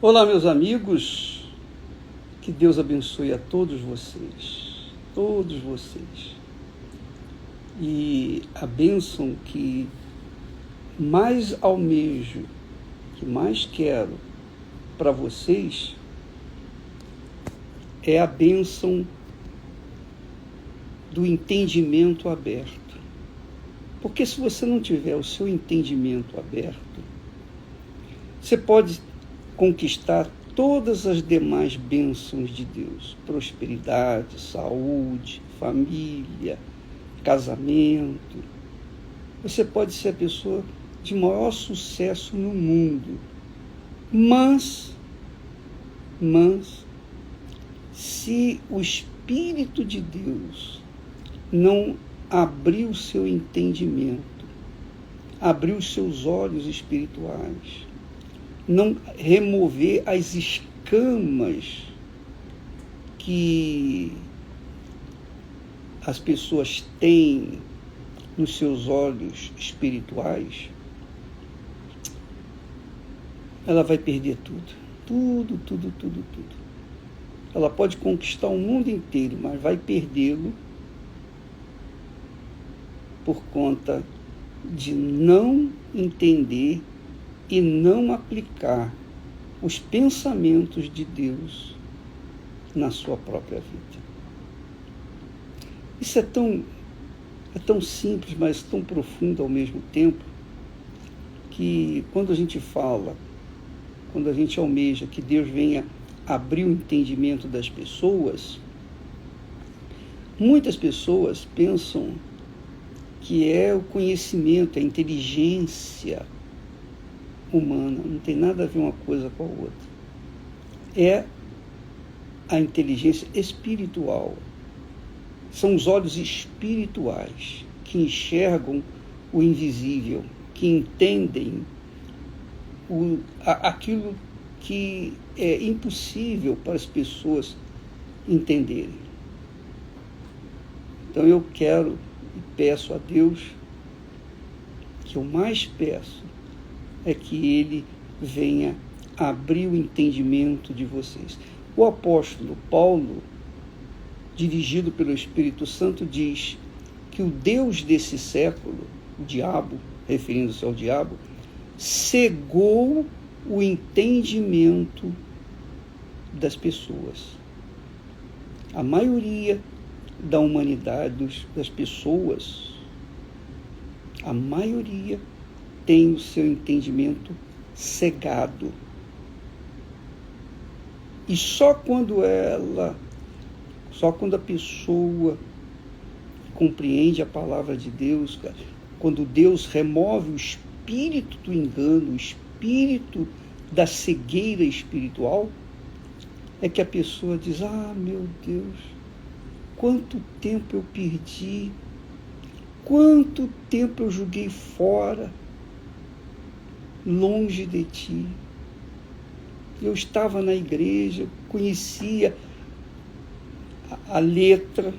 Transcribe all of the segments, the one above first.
Olá, meus amigos, que Deus abençoe a todos vocês, e a bênção que mais almejo, que mais quero para vocês, é a bênção do entendimento aberto. Porque se você não tiver o seu entendimento aberto, você pode conquistar todas as demais bênçãos de Deus: prosperidade, saúde, família, casamento. Você pode ser a pessoa de maior sucesso no mundo, mas se o Espírito de Deus não abrir o seu entendimento, abrir os seus olhos espirituais, não remover as escamas que as pessoas têm nos seus olhos espirituais, ela vai perder tudo. Ela pode conquistar o mundo inteiro, mas vai perdê-lo por conta de não entender e não aplicar os pensamentos de Deus na sua própria vida. Isso é tão simples, mas tão profundo ao mesmo tempo, que quando a gente almeja que Deus venha abrir o entendimento das pessoas, muitas pessoas pensam que é o conhecimento, a inteligência humana. Não tem nada a ver uma coisa com a outra. É a inteligência espiritual. São os olhos espirituais que enxergam o invisível, que entendem aquilo que é impossível para as pessoas entenderem. Então eu quero e peço a Deus, que eu mais peço é que Ele venha abrir o entendimento de vocês. O apóstolo Paulo, dirigido pelo Espírito Santo, diz que o Deus desse século, o diabo, referindo-se ao diabo, cegou o entendimento das pessoas. A maioria da humanidade, das pessoas, a maioria tem o seu entendimento cegado. E só quando a pessoa compreende a palavra de Deus, quando Deus remove o espírito do engano, o espírito da cegueira espiritual, é que a pessoa diz: ah, meu Deus, quanto tempo eu perdi, quanto tempo eu joguei fora, longe de ti. Eu estava na igreja, conhecia a letra,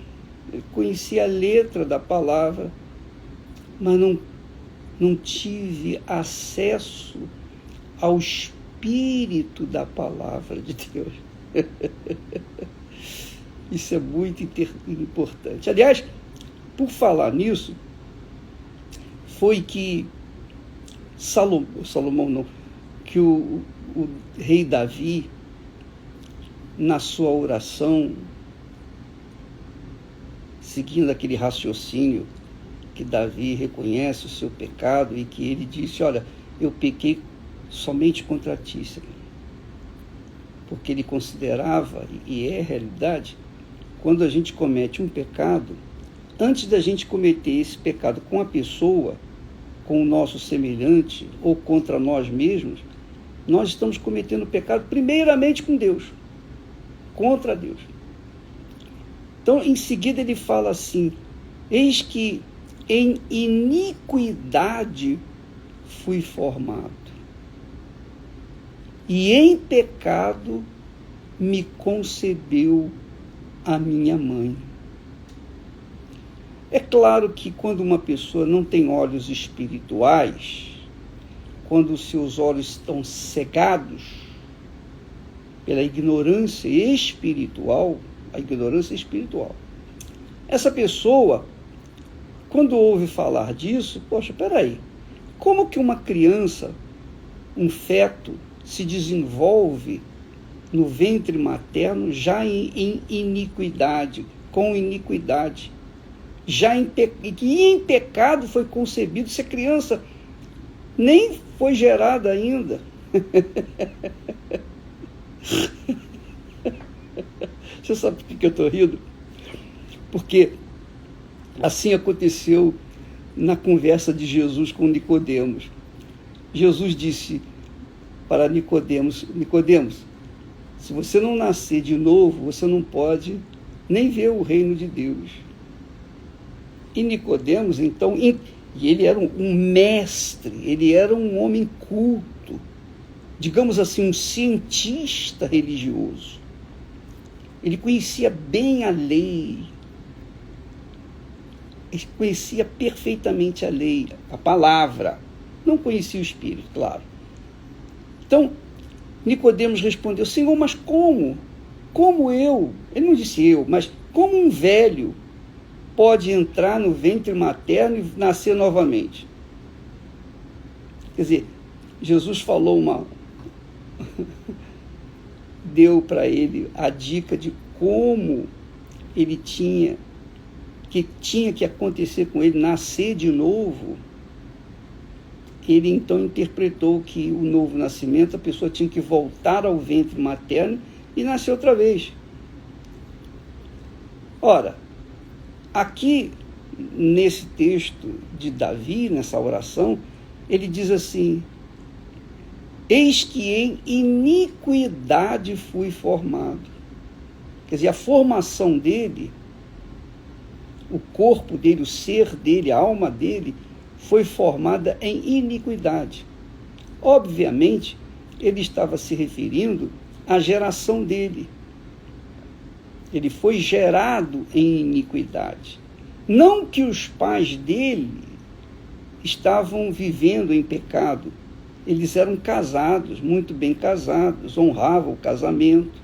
da palavra, mas não tive acesso ao espírito da palavra de Deus. Isso é muito importante. Aliás, por falar nisso, foi que que o rei Davi, na sua oração, seguindo aquele raciocínio que Davi reconhece o seu pecado e que ele disse: olha, eu pequei somente contra ti, Senhor. Porque ele considerava, e é a realidade, quando a gente comete um pecado, antes da gente cometer esse pecado com a pessoa, com o nosso semelhante ou contra nós mesmos, nós estamos cometendo pecado primeiramente com Deus, contra Deus. Então, em seguida ele fala assim: eis que em iniquidade fui formado, e em pecado me concebeu a minha mãe. É claro que quando uma pessoa não tem olhos espirituais, quando os seus olhos estão cegados, pela ignorância espiritual, a ignorância espiritual. Essa pessoa, quando ouve falar disso, poxa, peraí, como que uma criança, um feto, se desenvolve no ventre materno já em iniquidade, com iniquidade, em pecado foi concebido, se a criança nem foi gerada ainda. Você sabe por que eu estou rindo? Porque assim aconteceu na conversa de Jesus com Nicodemos. Jesus disse para Nicodemos: Nicodemos, se você não nascer de novo, você não pode nem ver o reino de Deus. E Nicodemos, então, e ele era um mestre, ele era um homem culto, digamos assim, um cientista religioso. Ele conhecia bem a lei, ele conhecia perfeitamente a lei, a palavra, não conhecia o Espírito, claro. Então, Nicodemos respondeu: Senhor, mas como? Como eu? Ele não disse eu, mas como um velho pode entrar no ventre materno e nascer novamente? Quer dizer, Jesus falou deu para ele a dica de como ele tinha que acontecer com ele, nascer de novo. Ele então interpretou que o novo nascimento, a pessoa tinha que voltar ao ventre materno e nascer outra vez. Ora, aqui nesse texto de Davi, nessa oração, ele diz assim: eis que em iniquidade fui formado. Quer dizer, a formação dele, o corpo dele, o ser dele, a alma dele, foi formada em iniquidade. Obviamente, ele estava se referindo à geração dele. Ele foi gerado em iniquidade. Não que os pais dele estavam vivendo em pecado. Eles eram casados, muito bem casados, honravam o casamento.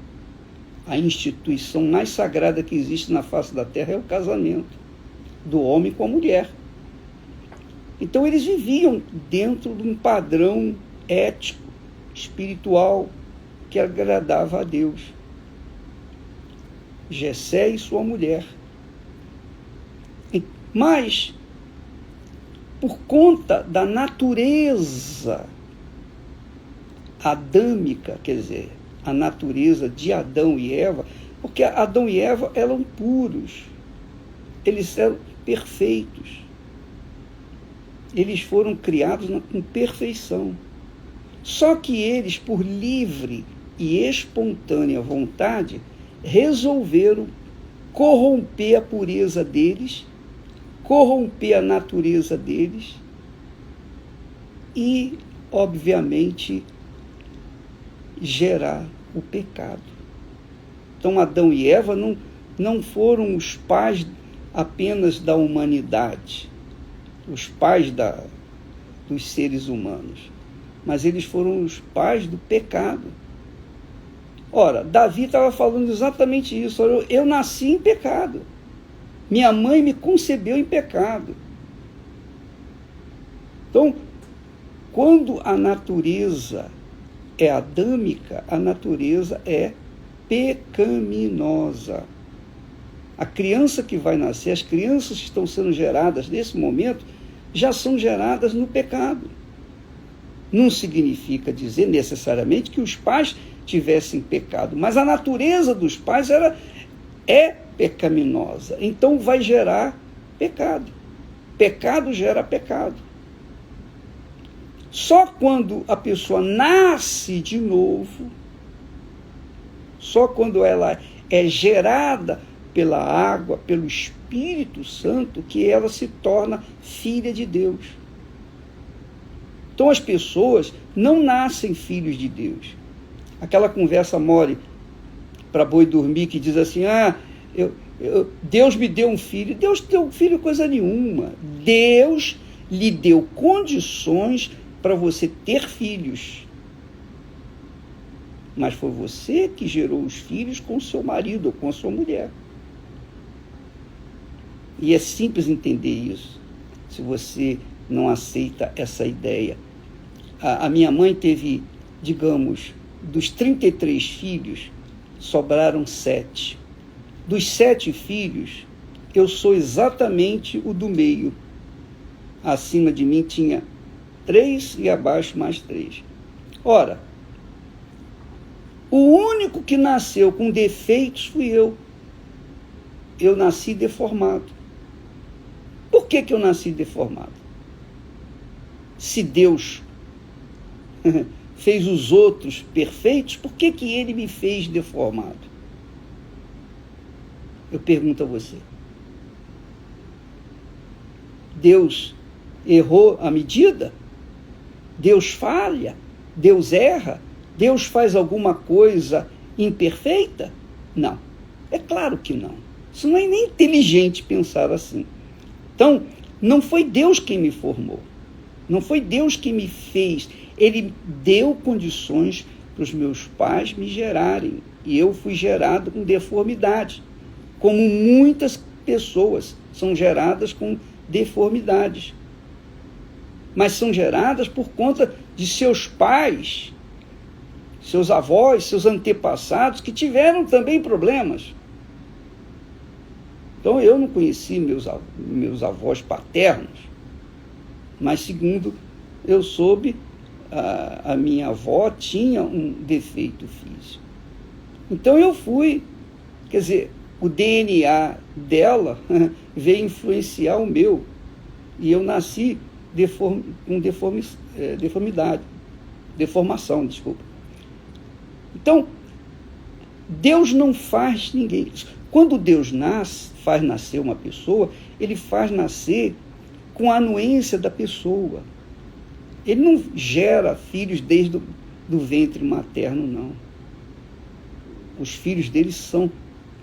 A instituição mais sagrada que existe na face da terra é o casamento do homem com a mulher. Então eles viviam dentro de um padrão ético, espiritual, que agradava a Deus. Jessé e sua mulher. Mas, por conta da natureza adâmica, quer dizer, a natureza de Adão e Eva, porque Adão e Eva eram puros, eles eram perfeitos. Eles foram criados com perfeição. Só que eles, por livre e espontânea vontade, resolveram corromper a pureza deles, corromper a natureza deles e, obviamente, gerar o pecado. Então, Adão e Eva não foram os pais apenas da humanidade, os pais dos seres humanos, mas eles foram os pais do pecado. Ora, Davi estava falando exatamente isso. Eu nasci em pecado. Minha mãe me concebeu em pecado. Então, quando a natureza é adâmica, a natureza é pecaminosa. A criança que vai nascer, as crianças que estão sendo geradas nesse momento, já são geradas no pecado. Não significa dizer necessariamente que os pais tivessem pecado, mas a natureza dos pais é pecaminosa. Então vai gerar pecado. Pecado gera pecado. Só quando a pessoa nasce de novo, só quando ela é gerada pela água, pelo Espírito Santo, que ela se torna filha de Deus. Então as pessoas não nascem filhos de Deus. Aquela conversa mole para boi dormir que diz assim: Deus me deu um filho. Deus deu um filho coisa nenhuma. Deus lhe deu condições para você ter filhos. mas foi você que gerou os filhos com o seu marido ou com a sua mulher. E é simples entender isso, se você não aceita essa ideia. A minha mãe teve, digamos, dos 33 filhos, sobraram 7. Dos 7 filhos, eu sou exatamente o do meio. Acima de mim tinha 3 e abaixo mais 3. Ora, o único que nasceu com defeitos fui eu. Eu nasci deformado. Por que eu nasci deformado? Se Deus fez os outros perfeitos, por que ele me fez deformado? Eu pergunto a você. Deus errou a medida? Deus falha? Deus erra? Deus faz alguma coisa imperfeita? Não. É claro que não. Isso não é nem inteligente pensar assim. Então, não foi Deus quem me formou. Não foi Deus que me fez. Ele deu condições para os meus pais me gerarem. E eu fui gerado com deformidade. Como muitas pessoas são geradas com deformidades. Mas são geradas por conta de seus pais, seus avós, seus antepassados, que tiveram também problemas. Então, eu não conheci meus avós paternos, mas, segundo eu soube, a minha avó tinha um defeito físico. Então, eu fui, quer dizer, o DNA dela veio influenciar o meu, e eu nasci com deformação, desculpa. Então, Deus não faz ninguém. Quando Deus faz nascer uma pessoa, ele faz nascer com a anuência da pessoa. Ele não gera filhos desde do ventre materno, não. Os filhos dele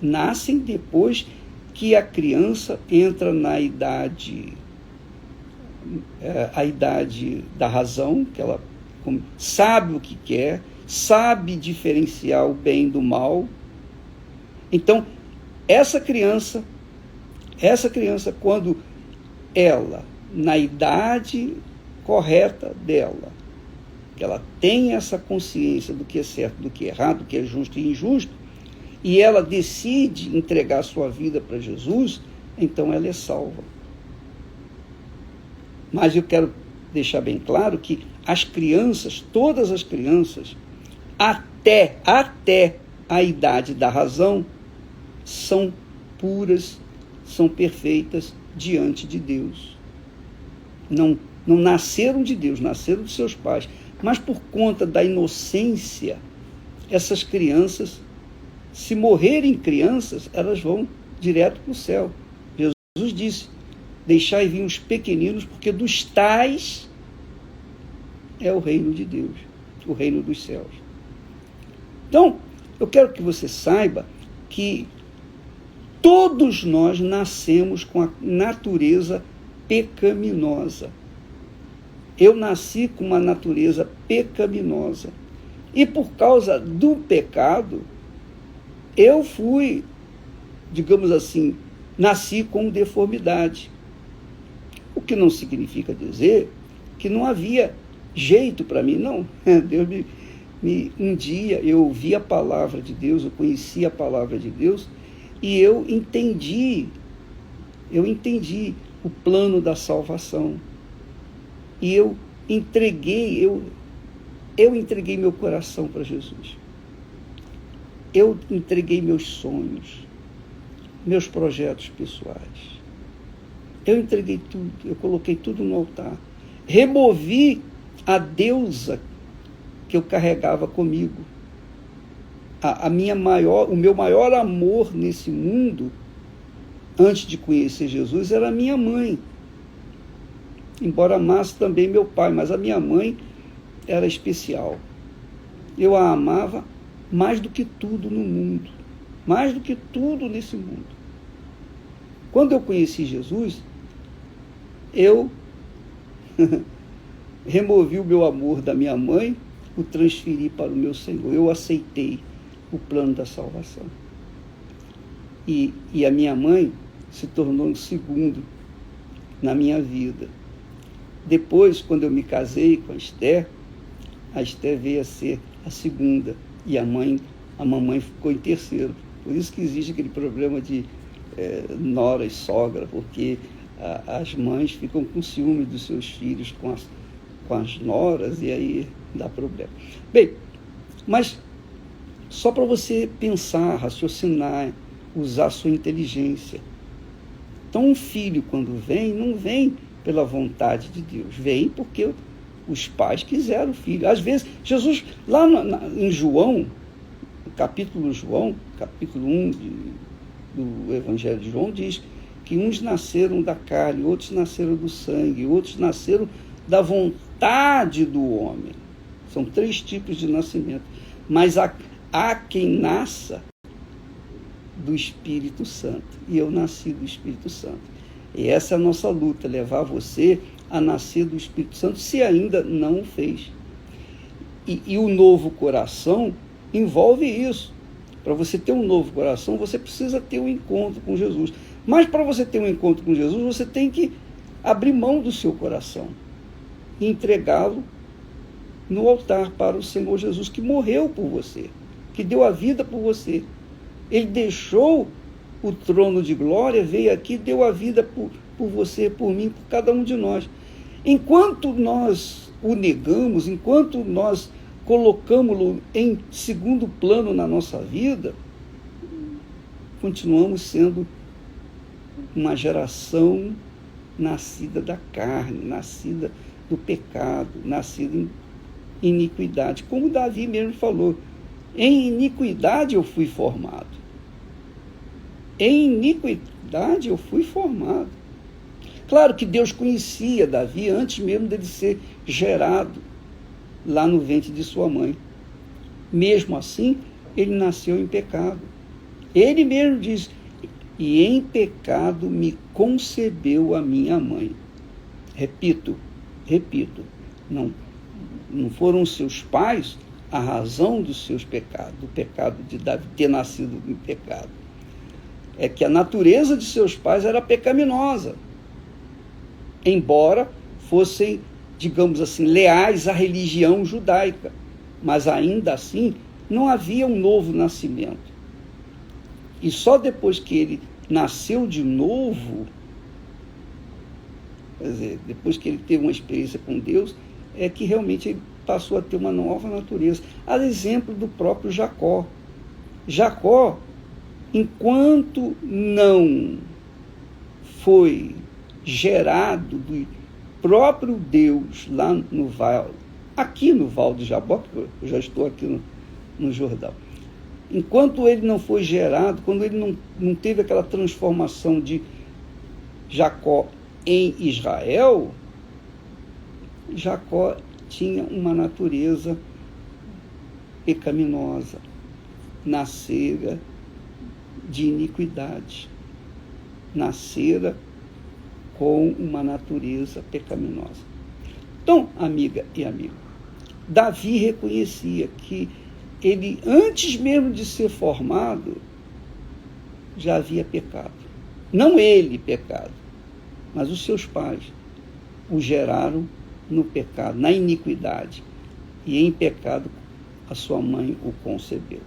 nascem depois que a criança entra na idade, a idade da razão, que ela sabe o que quer, sabe diferenciar o bem do mal. Então, essa criança, quando ela, na idade correta dela, ela tem essa consciência do que é certo, do que é errado, do que é justo e injusto, e ela decide entregar sua vida para Jesus, então ela é salva. Mas eu quero deixar bem claro que as crianças, todas as crianças, até a idade da razão, são puras, são perfeitas diante de Deus. Não nasceram de Deus, nasceram de seus pais. Mas por conta da inocência, essas crianças, se morrerem crianças, elas vão direto para o céu. Jesus disse: deixai vir os pequeninos, porque dos tais é o reino de Deus, o reino dos céus. Então, eu quero que você saiba que todos nós nascemos com a natureza pecaminosa. Eu nasci com uma natureza pecaminosa. E por causa do pecado, eu fui, digamos assim, nasci com deformidade. O que não significa dizer que não havia jeito para mim, não. Deus um dia eu ouvi a palavra de Deus, eu conheci a palavra de Deus, e eu entendi o plano da salvação. E eu entreguei meu coração para Jesus. Eu entreguei meus sonhos, meus projetos pessoais. Eu entreguei tudo, eu coloquei tudo no altar. Removi a deusa que eu carregava comigo. O meu maior amor nesse mundo, antes de conhecer Jesus, era a minha mãe. Embora amasse também meu pai, mas a minha mãe era especial. Eu a amava mais do que tudo no mundo, mais do que tudo nesse mundo. Quando eu conheci Jesus, eu removi o meu amor da minha mãe, o transferi para o meu Senhor. Eu aceitei o plano da salvação. E a minha mãe se tornou um segundo na minha vida. Depois, quando eu me casei com a Esther veio a ser a segunda, e a mamãe ficou em terceiro. Por isso que existe aquele problema de nora e sogra, porque as mães ficam com ciúme dos seus filhos com as noras, e aí dá problema. Bem, mas só para você pensar, raciocinar, usar a sua inteligência. Então, um filho, quando vem, não vem pela vontade de Deus, vem porque os pais quiseram o filho. Às vezes, Jesus, lá em João, capítulo 1 do Evangelho de João, diz que uns nasceram da carne, outros nasceram do sangue, outros nasceram da vontade do homem. São 3 tipos de nascimento. Mas há quem nasça do Espírito Santo. E eu nasci do Espírito Santo. E essa é a nossa luta, levar você a nascer do Espírito Santo, se ainda não o fez. E o novo coração envolve isso. Para você ter um novo coração, você precisa ter um encontro com Jesus. Mas para você ter um encontro com Jesus, você tem que abrir mão do seu coração e entregá-lo no altar para o Senhor Jesus, que morreu por você, que deu a vida por você. Ele deixou o trono de glória, veio aqui, deu a vida por você, por mim, por cada um de nós. Enquanto nós o negamos, enquanto nós colocamos-lo em segundo plano na nossa vida, continuamos sendo uma geração nascida da carne, nascida do pecado, nascida em iniquidade. Como Davi mesmo falou, em iniquidade eu fui formado. Em iniquidade eu fui formado. Claro que Deus conhecia Davi antes mesmo dele ser gerado lá no ventre de sua mãe. Mesmo assim, ele nasceu em pecado. Ele mesmo diz, e em pecado me concebeu a minha mãe. Repito, não foram os seus pais a razão dos seus pecados, do pecado de Davi ter nascido em pecado. É que a natureza de seus pais era pecaminosa, embora fossem, digamos assim, leais à religião judaica, mas ainda assim não havia um novo nascimento. E só depois que ele nasceu de novo, quer dizer, depois que ele teve uma experiência com Deus, é que realmente ele passou a ter uma nova natureza. A exemplo do próprio Jacó. Jacó, enquanto não foi gerado do próprio Deus lá no vale, aqui no Vale de Jaboque, eu já estou aqui no Jordão, enquanto ele não foi gerado, quando ele não teve aquela transformação de Jacó em Israel, Jacó tinha uma natureza pecaminosa, nascera de iniquidade, nascera com uma natureza pecaminosa. Então, amiga e amigo, Davi reconhecia que ele, antes mesmo de ser formado, já havia pecado. Não ele pecado, mas os seus pais o geraram no pecado, na iniquidade. E em pecado a sua mãe o concebeu.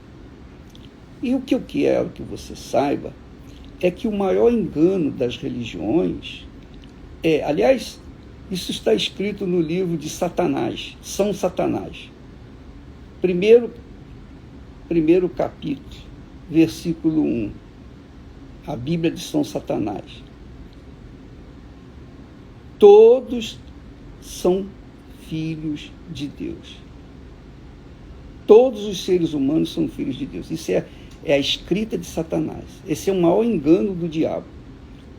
E o que eu quero que você saiba é que o maior engano das religiões aliás, isso está escrito no livro de Satanás, São Satanás. Primeiro capítulo, versículo 1, a Bíblia de São Satanás. Todos são filhos de Deus. Todos os seres humanos são filhos de Deus. Isso é a escrita de Satanás. Esse é o maior engano do diabo.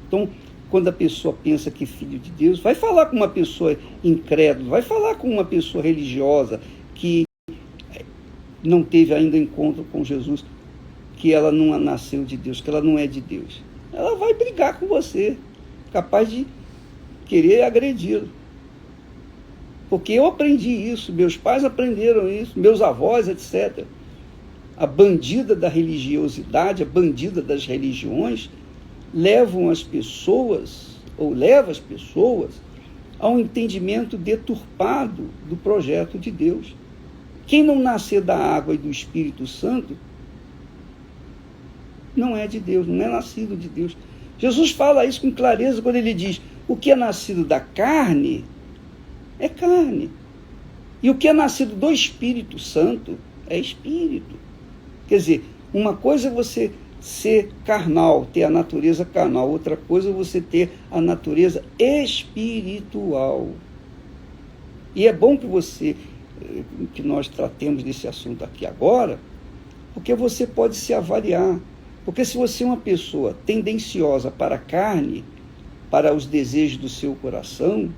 Então, quando a pessoa pensa que é filho de Deus, vai falar com uma pessoa incrédula, vai falar com uma pessoa religiosa que não teve ainda encontro com Jesus, que ela não nasceu de Deus, que ela não é de Deus. Ela vai brigar com você, capaz de querer agredi-lo. Porque eu aprendi isso, meus pais aprenderam isso, meus avós, etc. A bandida da religiosidade, a bandida das religiões, levam as pessoas, ou leva as pessoas, a um entendimento deturpado do projeto de Deus. Quem não nascer da água e do Espírito Santo não é de Deus, não é nascido de Deus. Jesus fala isso com clareza quando ele diz: o que é nascido da carne é carne, e o que é nascido do Espírito Santo é espírito. Quer dizer, uma coisa é você ser carnal, ter a natureza carnal, outra coisa é você ter a natureza espiritual. E é bom que nós tratemos desse assunto aqui agora, porque você pode se avaliar. Porque se você é uma pessoa tendenciosa para a carne, para os desejos do seu coração,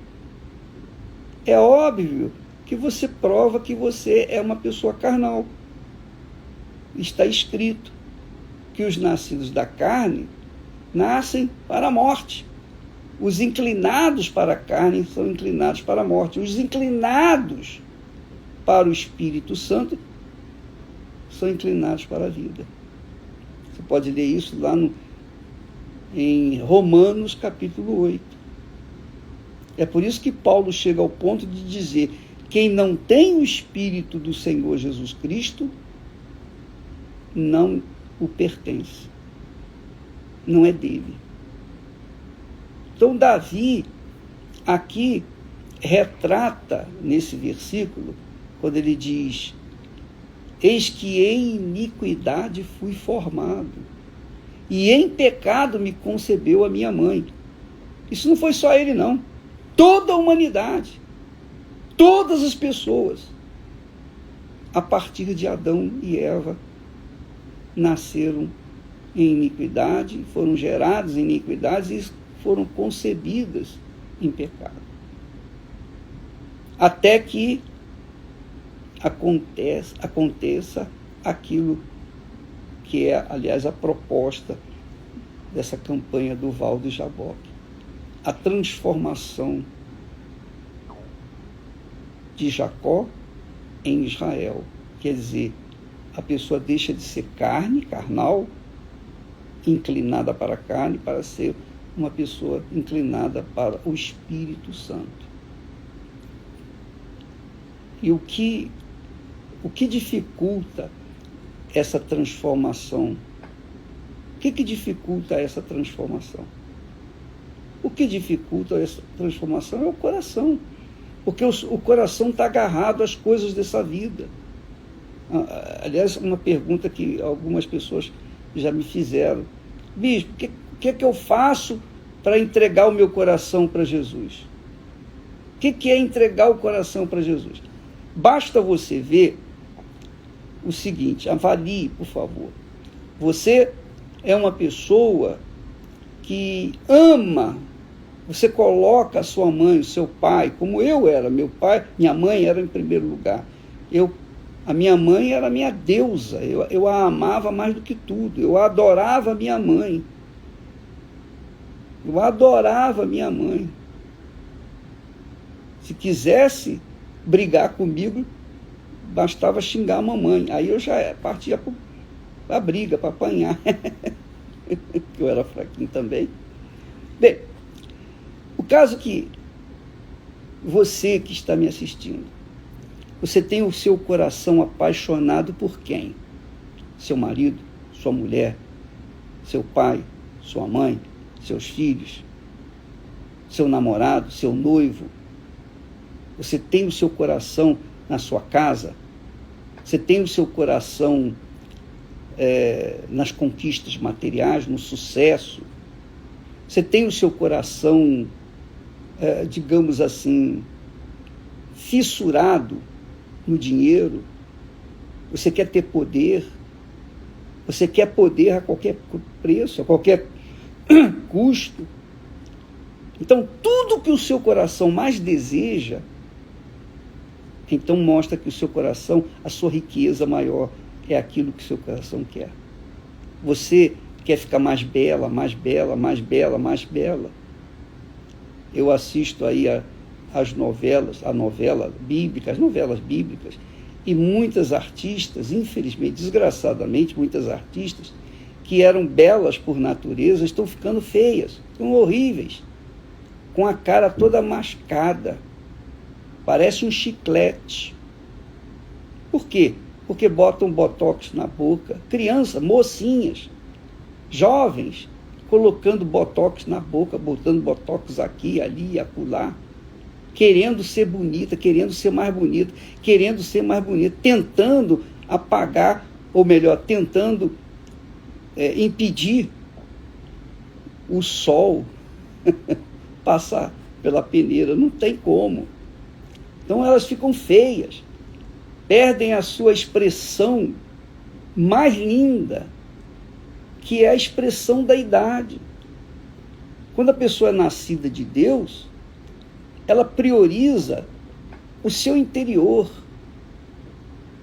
é óbvio que você prova que você é uma pessoa carnal. Está escrito que os nascidos da carne nascem para a morte. Os inclinados para a carne são inclinados para a morte. Os inclinados para o Espírito Santo são inclinados para a vida. Você pode ler isso lá em Romanos capítulo 8. É por isso que Paulo chega ao ponto de dizer: quem não tem o Espírito do Senhor Jesus Cristo não o pertence, não é dele. Então Davi aqui retrata nesse versículo, quando ele diz: eis que em iniquidade fui formado, e em pecado me concebeu a minha mãe. Isso não foi só ele, não. Toda a humanidade, todas as pessoas, a partir de Adão e Eva, nasceram em iniquidade, foram geradas em iniquidade e foram concebidas em pecado. Até que aconteça aquilo que é, aliás, a proposta dessa campanha do Val de Jaboque. A transformação de Jacó em Israel. Quer dizer, a pessoa deixa de ser carnal, inclinada para a carne, para ser uma pessoa inclinada para o Espírito Santo. E o que dificulta essa transformação? O que dificulta essa transformação? O que dificulta essa transformação é o coração. Porque o coração está agarrado às coisas dessa vida. Aliás, uma pergunta que algumas pessoas já me fizeram: bispo, o que é que eu faço para entregar o meu coração para Jesus? O que é entregar o coração para Jesus? Basta você ver o seguinte, avalie, por favor. Você é uma pessoa que ama, você coloca a sua mãe, o seu pai, como eu era, meu pai, minha mãe era em primeiro lugar. A minha mãe era minha deusa, eu a amava mais do que tudo, eu adorava minha mãe. Eu adorava minha mãe. Se quisesse brigar comigo, bastava xingar a mamãe. Aí eu já partia para a briga, para apanhar. Eu era fraquinho também. Bem, o caso que você que está me assistindo, você tem o seu coração apaixonado por quem? Seu marido, sua mulher, seu pai, sua mãe, seus filhos, seu namorado, seu noivo. Você tem o seu coração na sua casa? Você tem o seu coração nas conquistas materiais, no sucesso? Você tem o seu coração, digamos assim, fissurado no dinheiro? Você quer ter poder? Você quer poder a qualquer preço, a qualquer custo? Então, tudo que o seu coração mais deseja, então mostra que o seu coração, a sua riqueza maior, é aquilo que o seu coração quer. Você quer ficar mais bela, mais bela, mais bela, mais bela. Eu assisto aí a as novelas bíblicas, e muitas artistas, infelizmente, desgraçadamente, muitas artistas que eram belas por natureza estão ficando feias, estão horríveis, com a cara toda mascada, parece um chiclete. Por quê? Porque botam botox na boca, crianças, mocinhas, jovens, colocando botox na boca, botando botox aqui, ali, acolá, querendo ser bonita, querendo ser mais bonita, tentando apagar, ou melhor, tentando impedir o sol passar pela peneira. Não tem como. Então elas ficam feias, perdem a sua expressão mais linda, que é a expressão da idade. Quando a pessoa é nascida de Deus, ela prioriza o seu interior,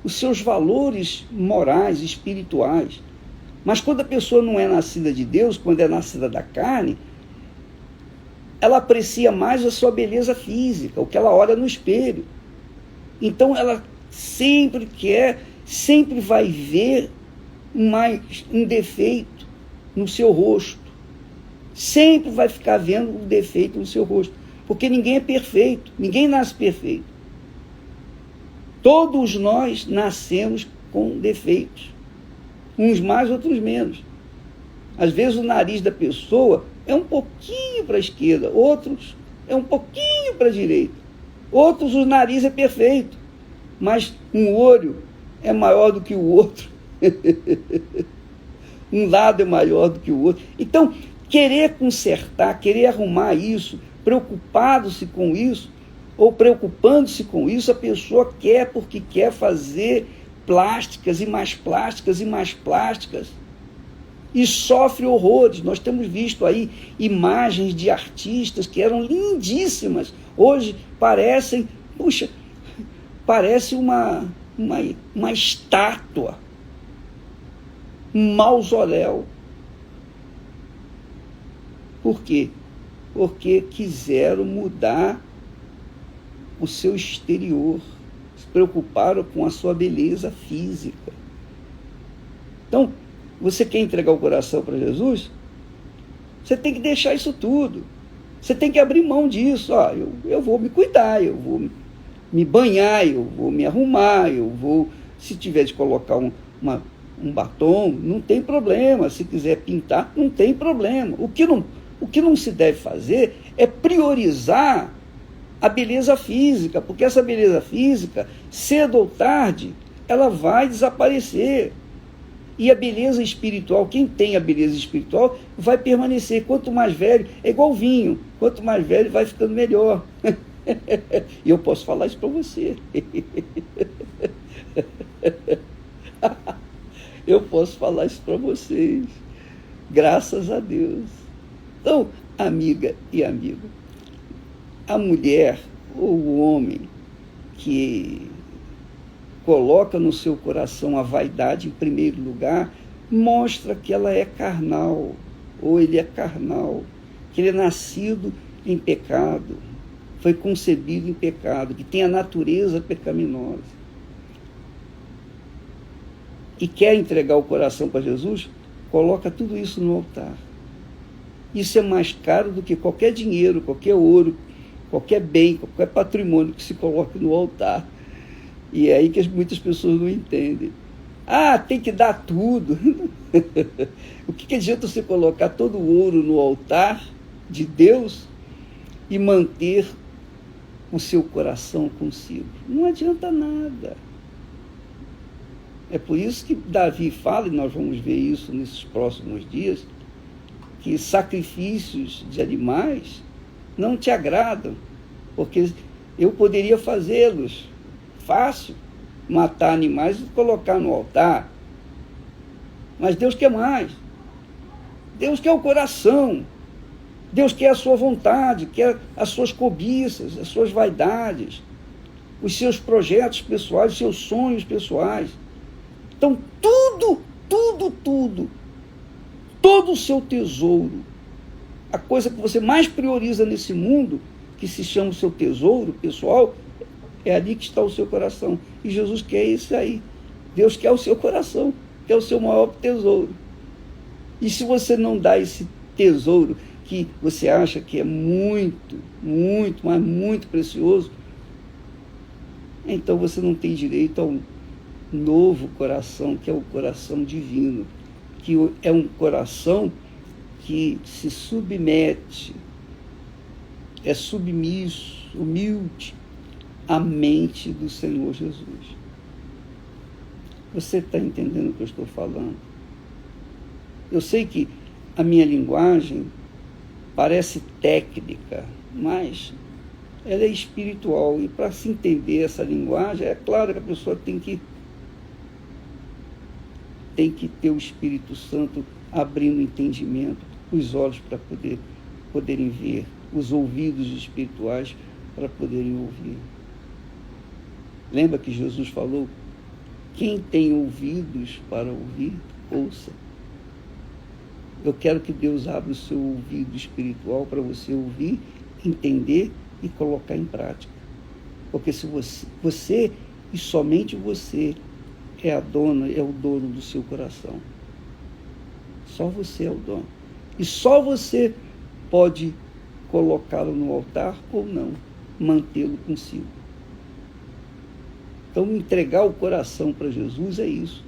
os seus valores morais, espirituais. Mas quando a pessoa não é nascida de Deus, quando é nascida da carne, ela aprecia mais a sua beleza física, o que ela olha no espelho. Então ela sempre vai ver um defeito no seu rosto. Sempre vai ficar vendo um defeito no seu rosto. Porque ninguém é perfeito, ninguém nasce perfeito. Todos nós nascemos com defeitos. Uns mais, outros menos. Às vezes o nariz da pessoa é um pouquinho para a esquerda, outros é um pouquinho para a direita. Outros o nariz é perfeito, mas um olho é maior do que o outro. Um lado é maior do que o outro. Então, querer consertar, querer arrumar isso, preocupado-se com isso, ou preocupando-se com isso, a pessoa quer porque quer fazer plásticas e mais plásticas e mais plásticas, e sofre horrores. Nós temos visto aí imagens de artistas que eram lindíssimas, hoje parece uma estátua, um mausoléu. Por quê? Porque quiseram mudar o seu exterior, se preocuparam com a sua beleza física. Então, você quer entregar o coração para Jesus? Você tem que deixar isso tudo. Você tem que abrir mão disso. Eu vou me cuidar, eu vou me banhar, eu vou me arrumar, eu vou, se tiver de colocar um batom, não tem problema. Se quiser pintar, não tem problema. O que não se deve fazer é priorizar a beleza física, porque essa beleza física, cedo ou tarde, ela vai desaparecer. E a beleza espiritual, quem tem a beleza espiritual, vai permanecer. Quanto mais velho, é igual vinho, quanto mais velho vai ficando melhor. E eu posso falar isso para você. Eu posso falar isso para vocês. Graças a Deus. Então, amiga e amigo, a mulher ou o homem que coloca no seu coração a vaidade em primeiro lugar, mostra que ela é carnal, ou ele é carnal, que ele é nascido em pecado, foi concebido em pecado, que tem a natureza pecaminosa. E quer entregar o coração para Jesus, coloca tudo isso no altar. Isso é mais caro do que qualquer dinheiro, qualquer ouro, qualquer bem, qualquer patrimônio que se coloque no altar. E é aí que muitas pessoas não entendem. Tem que dar tudo. O que adianta você colocar todo o ouro no altar de Deus e manter o seu coração consigo? Não adianta nada. É por isso que Davi fala, e nós vamos ver isso nesses próximos dias, que sacrifícios de animais não te agradam, porque eu poderia fazê-los fácil, matar animais e colocar no altar. Mas Deus quer mais. Deus quer o coração. Deus quer a sua vontade, quer as suas cobiças, as suas vaidades, os seus projetos pessoais, os seus sonhos pessoais. Então, todo o seu tesouro, a coisa que você mais prioriza nesse mundo, que se chama o seu tesouro pessoal, é ali que está o seu coração. E Jesus quer isso aí. Deus quer o seu coração, quer o seu maior tesouro. E se você não dá esse tesouro que você acha que é muito, muito, mas muito precioso, então você não tem direito a um novo coração, que é o coração divino, que é um coração que se submete, é submisso, humilde à mente do Senhor Jesus. Você está entendendo o que eu estou falando? Eu sei que a minha linguagem parece técnica, mas ela é espiritual. E para se entender essa linguagem, é claro que a pessoa tem que ter o Espírito Santo abrindo o entendimento, os olhos para poderem ver, os ouvidos espirituais para poderem ouvir. Lembra que Jesus falou: quem tem ouvidos para ouvir, ouça. Eu quero que Deus abra o seu ouvido espiritual para você ouvir, entender e colocar em prática. Porque se você e somente você é a dona, é o dono do seu coração. Só você é o dono. E só você pode colocá-lo no altar ou não, mantê-lo consigo. Então, entregar o coração para Jesus é isso.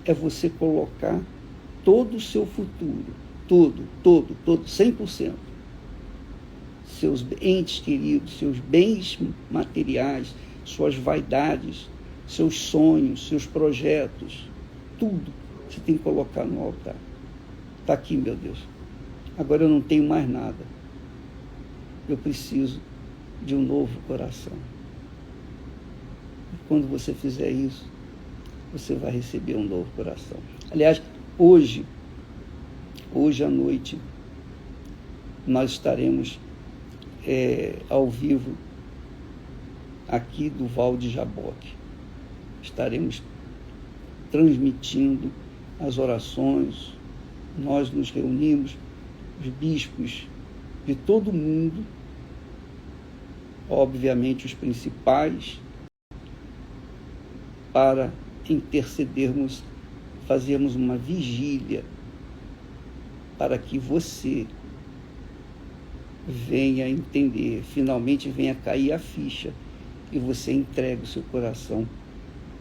É você colocar todo o seu futuro, todo, 100%. Seus entes queridos, seus bens materiais, suas vaidades, seus sonhos, seus projetos, tudo você tem que colocar no altar. Está aqui, meu Deus. Agora eu não tenho mais nada. Eu preciso de um novo coração. E quando você fizer isso, você vai receber um novo coração. Aliás, hoje à noite, nós estaremos ao vivo aqui do Val de Jaboque. Estaremos transmitindo as orações. Nós nos reunimos, os bispos de todo mundo, obviamente os principais, para intercedermos, fazermos uma vigília para que você venha entender, finalmente venha cair a ficha e você entregue o seu coração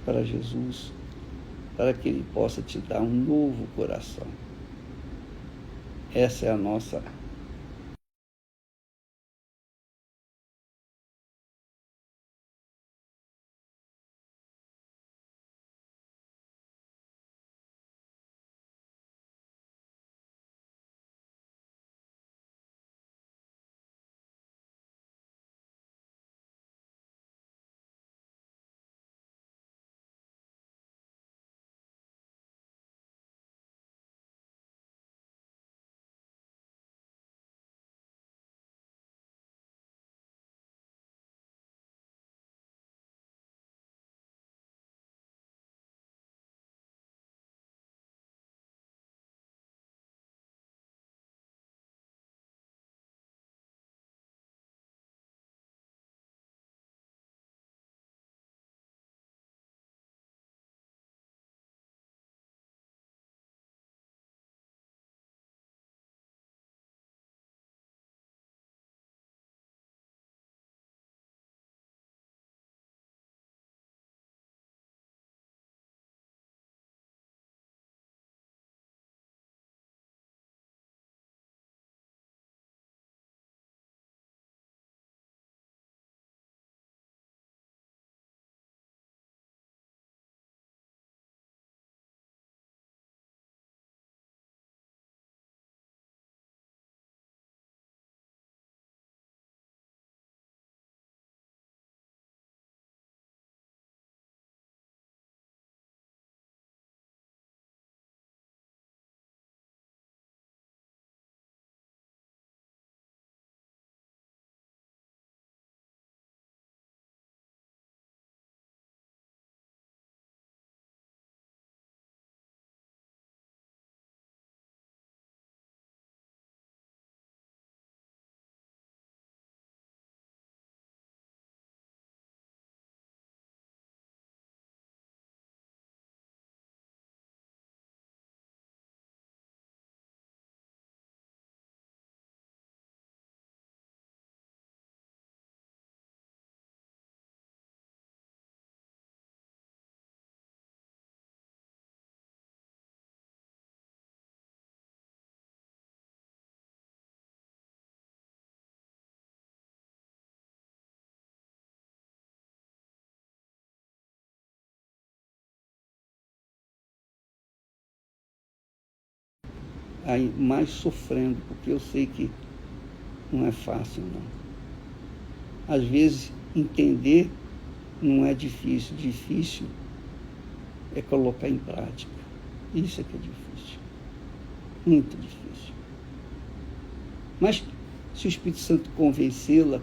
para Jesus, para que Ele possa te dar um novo coração. Essa é a nossa aí mais sofrendo, porque eu sei que não é fácil, não. Às vezes, entender não é difícil. Difícil é colocar em prática. Isso é que é difícil. Muito difícil. Mas, se o Espírito Santo convencê-lo,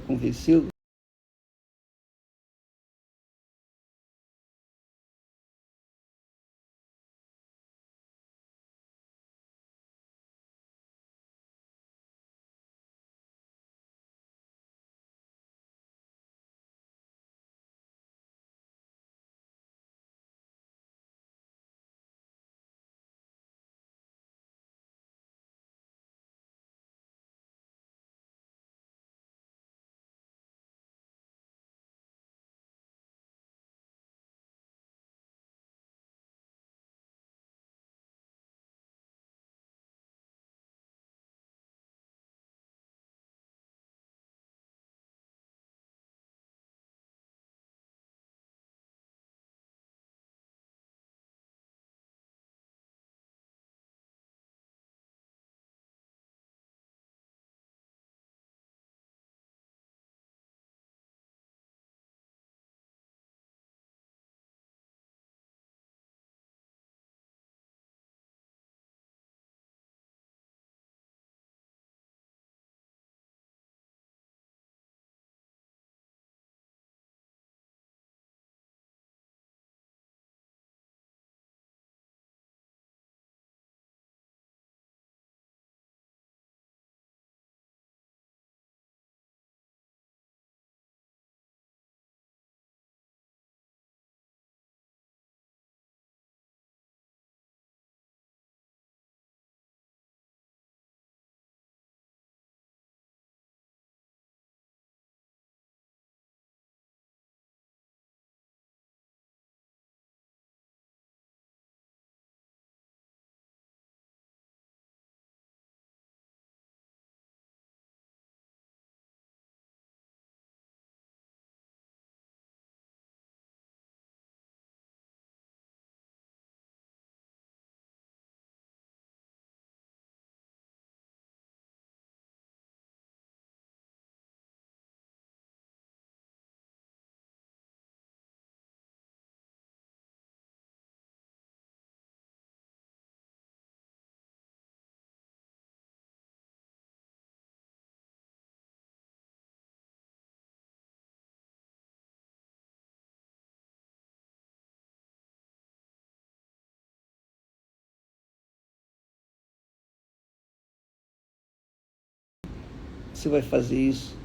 você vai fazer isso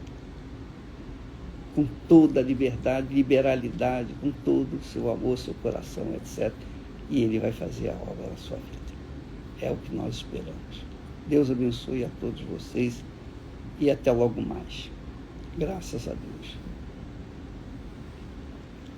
com toda a liberdade, liberalidade, com todo o seu amor, seu coração, etc. E Ele vai fazer a obra na sua vida. É o que nós esperamos. Deus abençoe a todos vocês e até logo mais. Graças a Deus.